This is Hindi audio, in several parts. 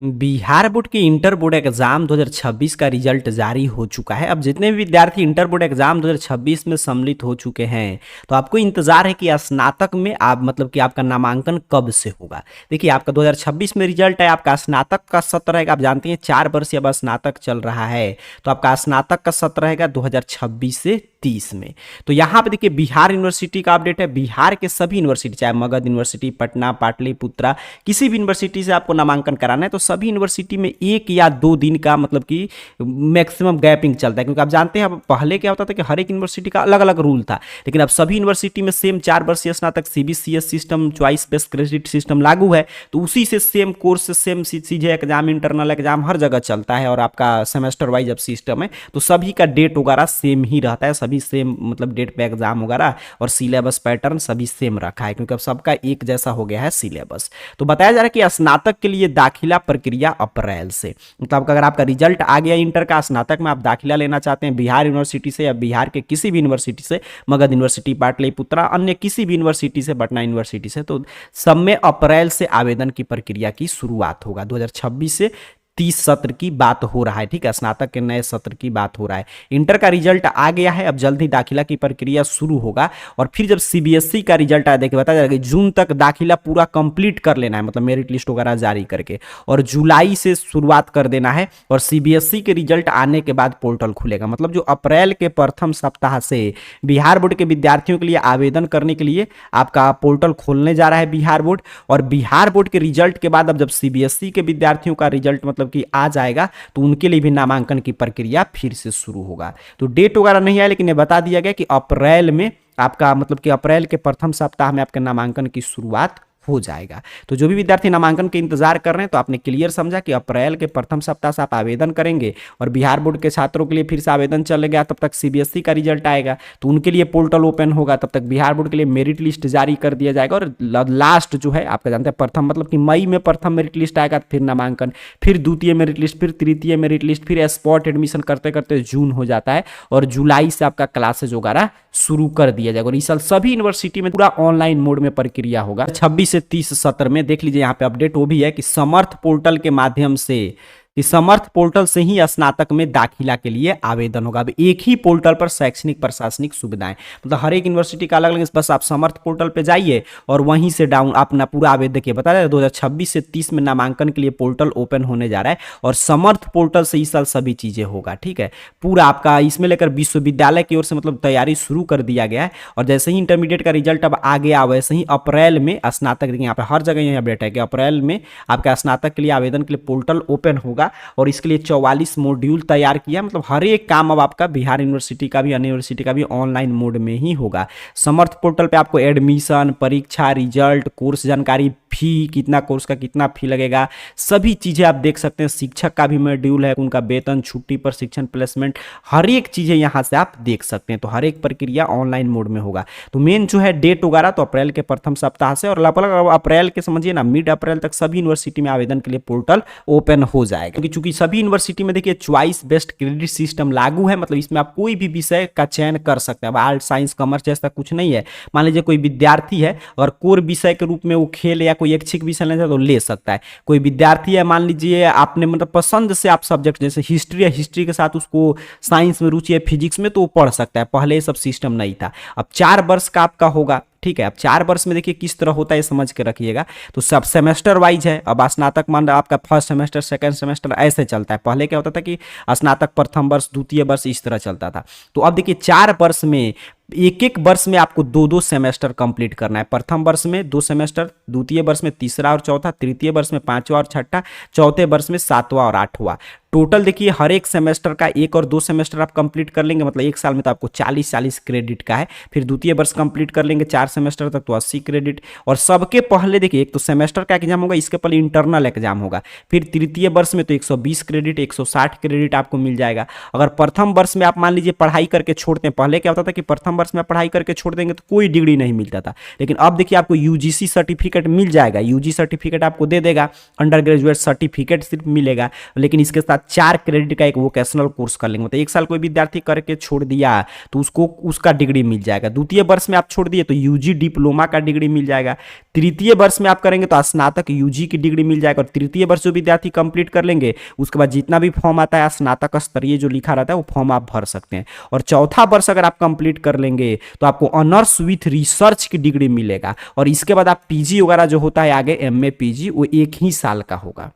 बिहार बोर्ड की इंटर बोर्ड एग्जाम 2026 का रिजल्ट जारी हो चुका है। अब जितने भी विद्यार्थी इंटर बोर्ड एग्जाम 2026 में सम्मिलित हो चुके हैं, तो आपको इंतजार है कि स्नातक में आप मतलब कि आपका नामांकन कब से होगा। देखिए, आपका 2026 में रिजल्ट है, आपका स्नातक का सत्र रहेगा। आप जानते हैं 4 वर्ष अब स्नातक चल रहा है, तो आपका स्नातक का सत्र रहेगा 2026 से 30 में। तो यहाँ पे देखिए, बिहार यूनिवर्सिटी का अपडेट है। बिहार के सभी यूनिवर्सिटी, चाहे मगध यूनिवर्सिटी, पटना, पाटलिपुत्रा, किसी भी यूनिवर्सिटी से आपको नामांकन कराना है, तो सभी यूनिवर्सिटी में 1 या 2 दिन का मतलब कि मैक्सिमम गैपिंग चलता है। क्योंकि आप जानते हैं, अब पहले क्या होता था कि हर एक यूनिवर्सिटी का अलग अलग रूल था, लेकिन अब सभी यूनिवर्सिटी में सेम 4 वर्षीय स्नातक CBCS system, choice based credit system लागू है। तो उसी से सेम कोर्स से सेम चीजें, एग्जाम, इंटरनल एग्जाम हर जगह चलता है, और आपका सेमेस्टर वाइज अब सिस्टम है, तो सभी का डेट वगैरह सेम ही रहता है। सभी सेम मतलब डेट पे एग्जाम वगैरह, और सिलेबस पैटर्न सभी सेम रखा है, क्योंकि अब सबका एक जैसा हो गया है सिलेबस। तो बताया जा रहा है कि स्नातक के लिए दाखिला प्रक्रिया अप्रैल से, मतलब अगर आपका रिजल्ट आ गया इंटर का, स्नातक में आप दाखिला लेना चाहते हैं बिहार यूनिवर्सिटी से या बिहार के किसी भी यूनिवर्सिटी से, मगध यूनिवर्सिटी, पाटलिपुत्रा, अन्य किसी भी यूनिवर्सिटी से, पटना यूनिवर्सिटी से, तो सब में अप्रैल से आवेदन की प्रक्रिया की शुरुआत होगा। 2026 से 30 सत्र की बात हो रहा है, ठीक है, स्नातक के नए सत्र की बात हो रहा है। इंटर का रिजल्ट आ गया है, अब जल्द ही दाखिला की प्रक्रिया शुरू होगा। और फिर जब सीबीएसई का रिजल्ट आया, देखिए बताया जाएगा जून तक दाखिला पूरा कंप्लीट कर लेना है, मतलब मेरिट लिस्ट वगैरह जारी करके, और जुलाई से शुरुआत कर देना है। और सीबीएसई के रिजल्ट आने के बाद पोर्टल खुलेगा, मतलब जो अप्रैल के प्रथम सप्ताह से बिहार बोर्ड के विद्यार्थियों के लिए आवेदन करने के लिए आपका पोर्टल खोलने जा रहा है बिहार बोर्ड। और बिहार बोर्ड के रिजल्ट के बाद अब जब सीबीएसई के विद्यार्थियों का रिजल्ट मतलब कि आ जाएगा, तो उनके लिए भी नामांकन की प्रक्रिया फिर से शुरू होगा। तो डेट वगैरह नहीं है, लेकिन ये बता दिया गया कि अप्रैल में आपका मतलब कि अप्रैल के प्रथम सप्ताह में आपके नामांकन की शुरुआत हो जाएगा। तो जो भी विद्यार्थी नामांकन के इंतजार कर रहे हैं, तो आपने क्लियर समझा कि अप्रैल के प्रथम सप्ताह से आप आवेदन करेंगे, और बिहार बोर्ड के छात्रों के लिए फिर से आवेदन चलेगा, तब तक सीबीएसई का रिजल्ट आएगा, तो उनके लिए पोर्टल ओपन होगा, तब तक बिहार बोर्ड के लिए मेरिट लिस्ट जारी कर दिया जाएगा। और लास्ट जो है आपका जानते हैं प्रथम मतलब कि मई में प्रथम मेरिट लिस्ट आएगा, फिर नामांकन, फिर द्वितीय मेरिट लिस्ट, फिर तृतीय मेरिट लिस्ट, फिर स्पॉट एडमिशन करते करते जून हो जाता है, और जुलाई से आपका क्लासेज वगैरह शुरू कर दिया जाएगा। और इस साल सभी यूनिवर्सिटी में पूरा ऑनलाइन मोड में प्रक्रिया होगा। 26 से 30 सत्र में देख लीजिए, यहाँ पे अपडेट वो भी है कि समर्थ पोर्टल के माध्यम से, कि समर्थ पोर्टल से ही स्नातक में दाखिला के लिए आवेदन होगा। अब एक ही पोर्टल पर शैक्षणिक प्रशासनिक सुविधाएं, मतलब हर एक यूनिवर्सिटी का अलग अलग, बस आप समर्थ पोर्टल पे जाइए और वहीं से डाउन अपना पूरा आवेदन देखिए। बता रहे 2026 से 30 में नामांकन के लिए पोर्टल ओपन होने जा रहा है, और समर्थ पोर्टल से इस साल सभी चीजें होगा, ठीक है। पूरा आपका इसमें लेकर विश्वविद्यालय की ओर से मतलब तैयारी शुरू कर दिया गया है। और जैसे ही इंटरमीडिएट का रिजल्ट अब आ गया, वैसे ही अप्रैल में स्नातक, देखिए यहाँ पे हर जगह यह अपडेट है कि अप्रैल में आपका स्नातक के लिए आवेदन के लिए पोर्टल ओपन होगा, और इसके लिए 44 मॉड्यूल तैयार किया, मतलब हर एक काम अब आपका बिहार यूनिवर्सिटी का भी, अन्य यूनिवर्सिटी का भी ऑनलाइन मोड में ही होगा। समर्थ पोर्टल पे आपको एडमिशन, परीक्षा, रिजल्ट, कोर्स जानकारी, फी कितना, कोर्स का कितना फी लगेगा, सभी चीजें आप देख सकते हैं। शिक्षक का भी मॉड्यूल है, उनका वेतन, छुट्टी, प्रशिक्षण, प्लेसमेंट, हर एक चीजें यहां से आप देख सकते हैं। तो हर एक प्रक्रिया ऑनलाइन मोड में होगा। तो मेन जो है डेट वगैरह तो अप्रैल के प्रथम सप्ताह से, और लगभग अप्रैल के समझिए ना मिड अप्रैल तक सभी यूनिवर्सिटी में आवेदन के लिए पोर्टल ओपन हो जाएगा। क्योंकि चूंकि सभी यूनिवर्सिटी में देखिए चॉइस बेस्ड क्रेडिट सिस्टम लागू है, मतलब इसमें आप कोई भी विषय का चयन कर सकते हैं। अब आर्ट, साइंस, कॉमर्स जैसा कुछ नहीं है। मान लीजिए कोई विद्यार्थी है और कोर विषय के रूप में वो खेल या कोई ऐच्छिक विषय लेना चाहे तो ले सकता है। कोई विद्यार्थी है, मान लीजिए आपने मतलब पसंद से आप सब्जेक्ट जैसे हिस्ट्री है, हिस्ट्री के साथ उसको साइंस में रुचि है, फिजिक्स में, तो वो पढ़ सकता है। पहले ये सब सिस्टम नहीं था। अब 4 वर्ष का आपका होगा, ठीक है। अब 4 वर्ष में देखिए किस तरह होता है, समझ के रखिएगा। तो सब सेमेस्टर वाइज है। अब स्नातक मान आपका फर्स्ट सेमेस्टर, सेकंड सेमेस्टर ऐसे चलता है। पहले क्या होता था कि स्नातक प्रथम वर्ष, द्वितीय वर्ष इस तरह चलता था। तो अब देखिए 4 वर्ष में एक एक वर्ष में आपको 2-2 सेमेस्टर कंप्लीट करना है। प्रथम वर्ष में 2 सेमेस्टर, द्वितीय वर्ष में तीसरा और चौथा, तृतीय वर्ष में 5वां और छठा, चौथे वर्ष में 7वां और 8वां। टोटल देखिए हर एक सेमेस्टर का 1 और 2 सेमेस्टर आप कंप्लीट कर लेंगे, मतलब एक साल में तो आपको 40-40 क्रेडिट का है। फिर द्वितीय वर्ष कंप्लीट कर लेंगे 4 सेमेस्टर तक, तो 80 क्रेडिट। और सबके पहले देखिए एक तो सेमेस्टर का एग्जाम होगा, इसके पहले इंटरनल एग्जाम होगा। फिर तृतीय वर्ष में तो 120 क्रेडिट, 160 क्रेडिट आपको मिल जाएगा। अगर प्रथम वर्ष में आप मान लीजिए पढ़ाई करके छोड़ते हैं, पहले क्या होता था कि प्रथम वर्ष में पढ़ाई करके छोड़ देंगे तो कोई डिग्री नहीं मिलता था, लेकिन अब देखिए आपको यूजीसी सर्टिफिकेट मिल जाएगा। यूजी सर्टिफिकेट आपको दे देगा, अंडर ग्रेजुएट सर्टिफिकेट सिर्फ मिलेगा, लेकिन इसके साथ बाद 4 क्रेडिट का एक वोकेशनल कोर्स कर लेंगे। मतलब 1 साल कोई विद्यार्थी करके छोड़ दिया तो उसको उसका डिग्री मिल जाएगा। द्वितीय वर्ष में आप छोड़ दिए तो यूजी डिप्लोमा का डिग्री मिल जाएगा। तृतीय वर्ष में आप करेंगे तो स्नातक यूजी की डिग्री मिल जाएगा। और तृतीय वर्ष जो विद्यार्थी कंप्लीट कर लेंगे उसके बाद जितना भी फॉर्म आता है स्नातक स्तरीय जो लिखा रहता है वो फॉर्म आप भर सकते हैं। और चौथा वर्ष अगर आप कंप्लीट कर लेंगे तो आपको ऑनर्स विथ रिसर्च की डिग्री मिलेगा। और इसके बाद आप पीजी वगैरह जो होता है आगे एमए पीजी वो 1 ही साल का होगा।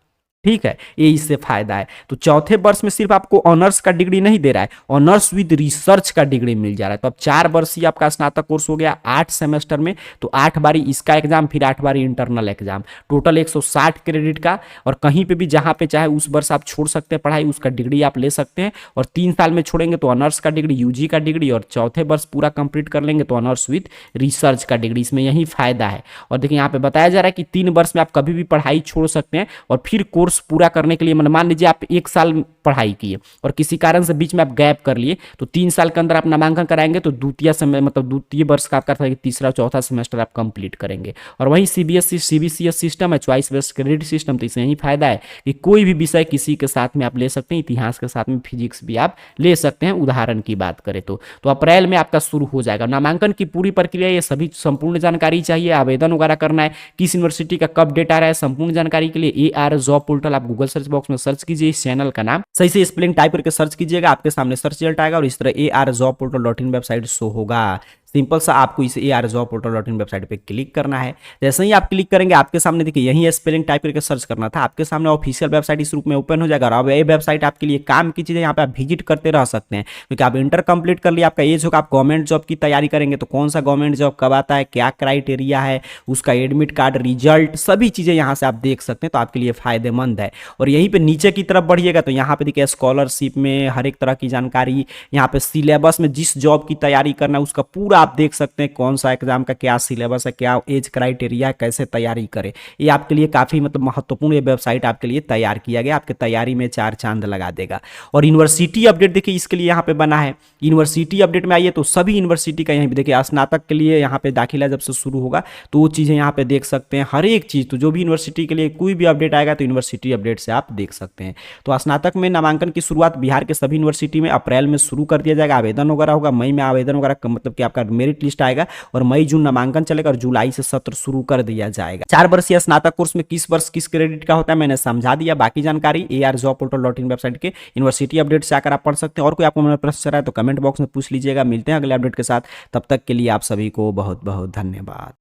ठीक है, ये इससे फायदा है। तो चौथे वर्ष में सिर्फ आपको ऑनर्स का डिग्री नहीं दे रहा है, ऑनर्स विद रिसर्च का डिग्री मिल जा रहा है। तो अब 4 वर्ष ही आपका स्नातक कोर्स हो गया 8 सेमेस्टर में। तो 8 बारी इसका एग्जाम, फिर 8 बारी इंटरनल एग्जाम, टोटल 160 क्रेडिट का। और कहीं पे भी जहां पे चाहे उस वर्ष आप छोड़ सकते हैं पढ़ाई, उसका डिग्री आप ले सकते हैं। और 3 साल में छोड़ेंगे तो ऑनर्स का डिग्री, यूजी का डिग्री, और चौथे वर्ष पूरा कंप्लीट कर लेंगे तो ऑनर्स विद रिसर्च का डिग्री। इसमें यही फायदा है। और देखिए यहाँ पे बताया जा रहा है कि 3 वर्ष में आप कभी भी पढ़ाई छोड़ सकते हैं और फिर कोर्स पूरा करने के लिए, मान लीजिए आप 1 साल पढ़ाई किए और किसी कारण से बीच में आप गैप कर लिए तो 3 साल के अंदर आप नामांकन कराएंगे तो द्वितीय वर्ष का आपका तीसरा चौथा सेमेस्टर आप कंप्लीट करेंगे। और वही सीबीएसई सीबीसीएस सिस्टम है, चॉइस बेस्ड क्रेडिट सिस्टम। तो इसमें यही फायदा है कि कोई भी विषय किसी के साथ में आप ले सकते हैं, इतिहास के साथ में फिजिक्स भी आप ले सकते हैं। उदाहरण की बात करें तो अप्रैल में आपका शुरू हो जाएगा नामांकन की पूरी प्रक्रिया। ये सभी संपूर्ण जानकारी चाहिए, आवेदन वगैरह करना है, किस यूनिवर्सिटी का कब डेट आ रहा है, संपूर्ण जानकारी के लिए AR जॉब पोर्टल आप गूगल सर्च बॉक्स में सर्च कीजिए। इस चैनल का नाम सही से स्पेलिंग टाइप करके सर्च कीजिएगा, आपके सामने सर्च रिजल्ट आएगा और इस तरह arjobportal.in वेबसाइट शो होगा। सिंपल सा आपको इस arjobportal.in वेबसाइट पे क्लिक करना है। जैसे ही आप क्लिक करेंगे आपके सामने देखिए यही स्पेलिंग टाइप करके सर्च करना था, आपके सामने ऑफिशियल वेबसाइट इस रूप में ओपन हो जाएगा। और अब ये वेबसाइट आपके लिए काम की चीज़ है, यहाँ पे आप विजिट करते रह सकते हैं क्योंकि आप इंटर कंप्लीट कर लिया, आपका एज होगा, आप गवर्नमेंट जॉब की तैयारी करेंगे तो कौन सा गवर्नमेंट जॉब कब आता है, क्या क्राइटेरिया है, उसका एडमिट कार्ड, रिजल्ट, सभी चीज़ें यहाँ से आप देख सकते हैं। तो आपके लिए फायदेमंद है। और यहीं पर नीचे की तरफ बढ़िएगा तो यहाँ पे देखिए स्कॉलरशिप में हर एक तरह की जानकारी, यहाँ पे सिलेबस में जिस जॉब की तैयारी करना है उसका पूरा आप देख सकते हैं, कौन सा एग्जाम का क्या सिलेबस है, क्या एज क्राइटेरिया है, कैसे तैयारी करें। ये आपके लिए काफ़ी महत्वपूर्ण ये वेबसाइट आपके लिए तैयार किया गया, आपके तैयारी में 4 चांद लगा देगा। और यूनिवर्सिटी अपडेट देखिए इसके लिए यहाँ पे बना है। यूनिवर्सिटी अपडेट में आइए तो सभी यूनिवर्सिटी का यहीं पे देखिए स्नातक के लिए यहाँ पे दाखिला जब से शुरू होगा तो वो चीज़ें यहाँ पे देख सकते हैं, हर एक चीज़। तो जो भी यूनिवर्सिटी के लिए कोई भी अपडेट आएगा तो यूनिवर्सिटी अपडेट से आप देख सकते हैं। तो स्नातक में नामांकन की शुरुआत बिहार के सभी यूनिवर्सिटी में अप्रैल में शुरू कर दिया जाएगा। आवेदन वगैरह होगा मई में, आवेदन वगैरह मतलब कि आपका मेरिट लिस्ट आएगा और मई जून नामांकन चलेगा और जुलाई से सत्र शुरू कर दिया जाएगा। 4 वर्षीय स्नातक कोर्स में किस वर्ष किस क्रेडिट का होता है मैंने समझा दिया। बाकी जानकारी arjobportal.in वेबसाइट के यूनिवर्सिटी अपडेट से आकर आप पढ़ सकते हैं। और कोई आपको मेरा प्रश्न चल रहा है तो कमेंट बॉक्स में पूछ लीजिएगा। मिलते हैं अगले अपडेट के साथ, तब तक के लिए आप सभी को बहुत बहुत धन्यवाद।